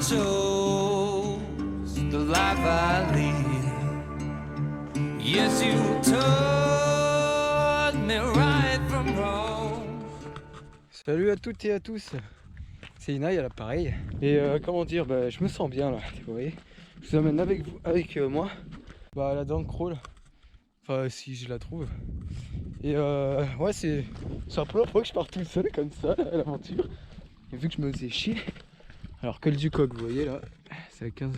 chose the life I lead. Yes, you taught me right from wrong. Salut à toutes et à tous, c'est Inaï à l'appareil. Et comment dire, je me sens bien là, vous voyez. Je vous amène avec moi à la dent crawl, enfin si je la trouve. Et ouais, c'est un peu la fois que je pars tout seul comme ça à l'aventure. Et vu que je me faisais chier, alors col du coq, vous voyez là, c'est à 15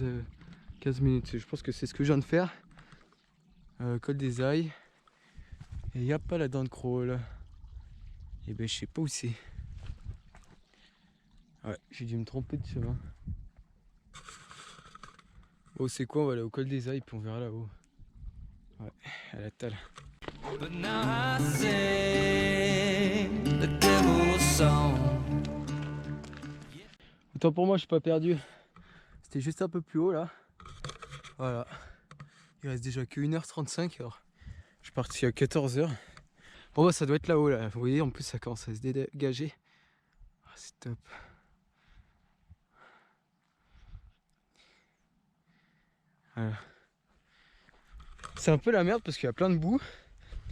minutes, je pense que c'est ce que je viens de faire. Col des Ailes, et il n'y a pas la dent de crawl. Et je sais pas où c'est. Ouais, j'ai dû me tromper de chemin. Oh, c'est quoi? On va aller au col des Ailes, puis on verra là-haut. Ouais, à la tale. But now I sing the devil's song. Autant pour moi, je suis pas perdu. C'était juste un peu plus haut là. Voilà. Il reste déjà que 1h35. Alors, je suis parti à 14h. Bon, ça doit être là-haut là. Vous voyez, en plus, ça commence à se dégager. Ah, c'est top. Voilà. C'est un peu la merde parce qu'il y a plein de boue.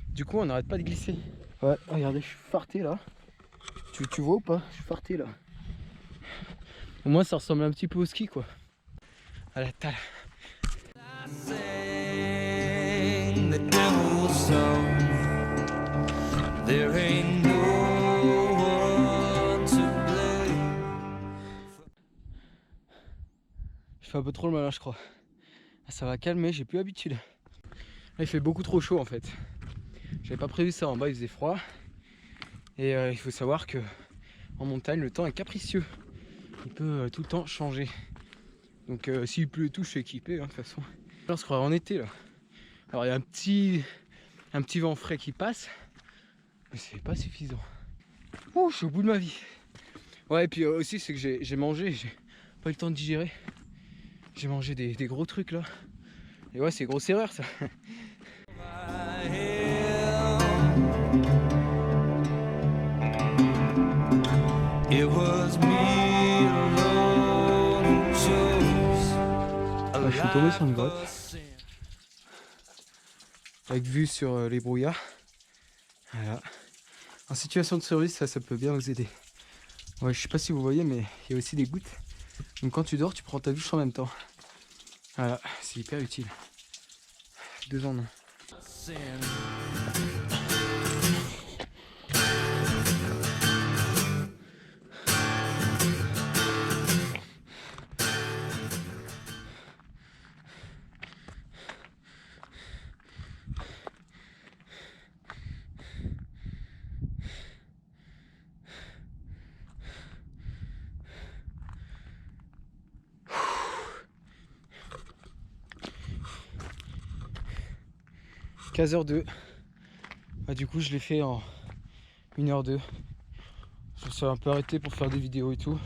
Du coup, on n'arrête pas de glisser. Ouais, regardez, je suis farté là. Tu vois ou pas? Je suis farté là. Au moins, ça ressemble un petit peu au ski quoi. À la tale. I sing the devil's song. There ain't no one to blame. Je fais un peu trop le malin, je crois. Ça va calmer, j'ai plus l'habitude. Là, il fait beaucoup trop chaud en fait. J'avais pas prévu ça, en bas il faisait froid. Et il faut savoir que en montagne le temps est capricieux. Il peut tout le temps changer. Donc s'il pleut et tout, je suis équipé de toute façon. Là on se croirait en été là. Alors il y a un petit vent frais qui passe. Mais c'est pas suffisant. Ouh, je suis au bout de ma vie. Ouais, et puis aussi c'est que j'ai mangé, j'ai pas eu le temps de digérer. J'ai mangé des gros trucs là. Et ouais, c'est grosse erreur ça. It was me alone who chose a Je suis tombé sur une grotte. life of sin. Avec vue sur les brouillards. Voilà. En situation de survie, ça peut bien vous aider. Ouais, je sais pas si vous voyez, mais il y a aussi des gouttes. Donc quand tu dors, tu prends ta douche en même temps. Voilà, c'est hyper utile. 2 en 1. Sin. « 15h02. Du coup, je l'ai fait en 1h02. Je me suis un peu arrêté pour faire des vidéos et tout.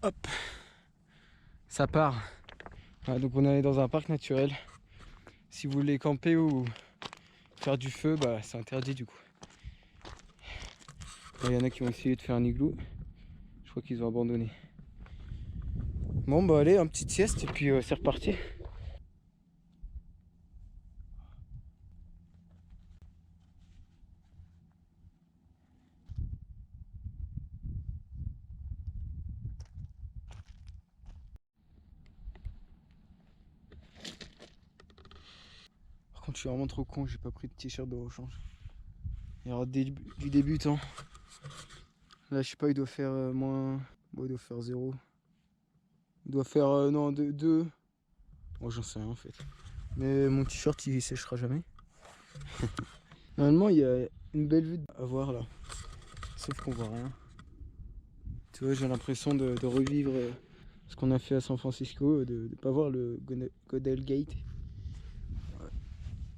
Hop, ça part. Voilà, donc on est allé dans un parc naturel. Si vous voulez camper ou faire du feu, c'est interdit du coup. Il y en a qui ont essayé de faire un igloo. Je crois qu'ils ont abandonné. Bon allez, une petite sieste et puis c'est reparti. Par contre je suis vraiment trop con, j'ai pas pris de t-shirt de rechange. Il y aura du débutant. Là je sais pas, il doit faire moins... Bon, il doit faire 0. Il doit faire non 2. Bon, j'en sais rien en fait. Mais mon t-shirt il séchera jamais. Normalement il y a une belle vue à voir là. Sauf qu'on voit rien. Tu vois, j'ai l'impression de revivre ce qu'on a fait à San Francisco, de pas voir le Godel Gate.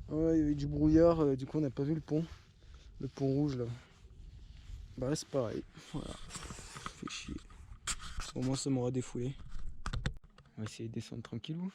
Ouais, il y avait du brouillard, du coup on n'a pas vu le pont rouge là. Là c'est pareil, voilà, fait chier. Au moins ça m'aura défoulé. On va essayer de descendre tranquillou.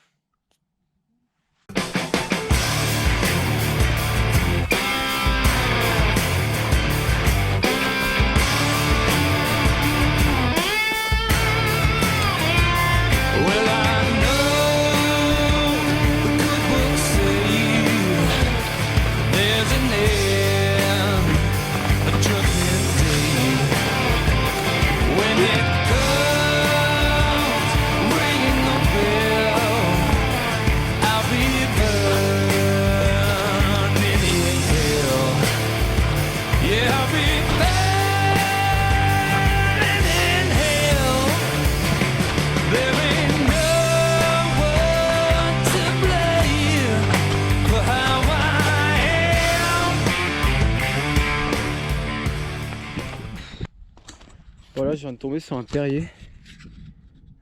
Voilà, je viens de tomber sur un terrier.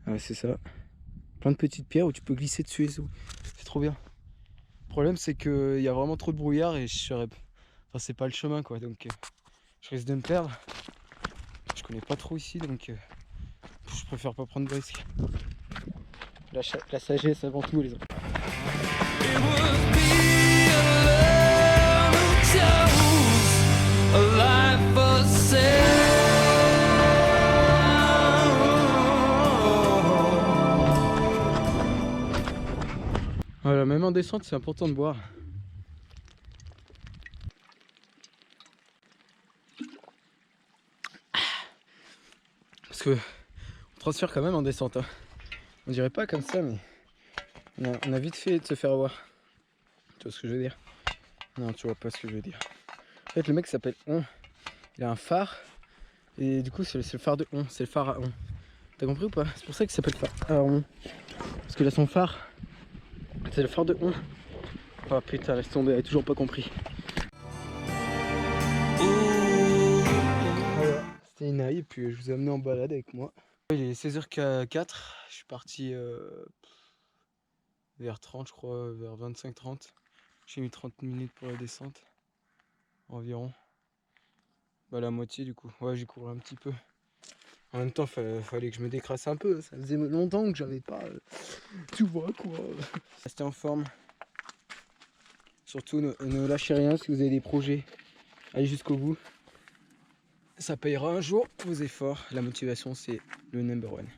Ah, c'est ça. Plein de petites pierres où tu peux glisser dessus et tout. C'est trop bien. Le problème, c'est qu'il y a vraiment trop de brouillard et je serais. Enfin, c'est pas le chemin quoi, donc je risque de me perdre. Je connais pas trop ici, donc je préfère pas prendre de risques. La sagesse avant tout, les autres. It was me alone who chose a life for sale. Voilà, même en descente, c'est important de boire. Parce que on transfère quand même en descente. Hein. On dirait pas comme ça, mais on a vite fait de se faire avoir. Tu vois ce que je veux dire? Non, tu vois pas ce que je veux dire. En fait, le mec s'appelle On. Il a un phare. Et du coup, c'est le phare de On. C'est le phare à On. T'as compris ou pas? C'est pour ça qu'il s'appelle phare à On. Parce qu'il a son phare. C'est le phare de On. Oh putain, laisse tomber, elle a toujours pas compris. Voilà, c'était Inaï et puis je vous ai amené en balade avec moi. Il est 16h04, je suis parti vers 30 je crois, vers 25-30. J'ai mis 30 minutes pour la descente, environ. Bah la moitié du coup, ouais j'ai couru un petit peu. En même temps fallait que je me décrasse un peu, ça faisait longtemps que j'avais pas, tu vois quoi. Restez en forme. Surtout ne lâchez rien si vous avez des projets, allez jusqu'au bout. Ça payera un jour vos efforts, la motivation c'est le number one.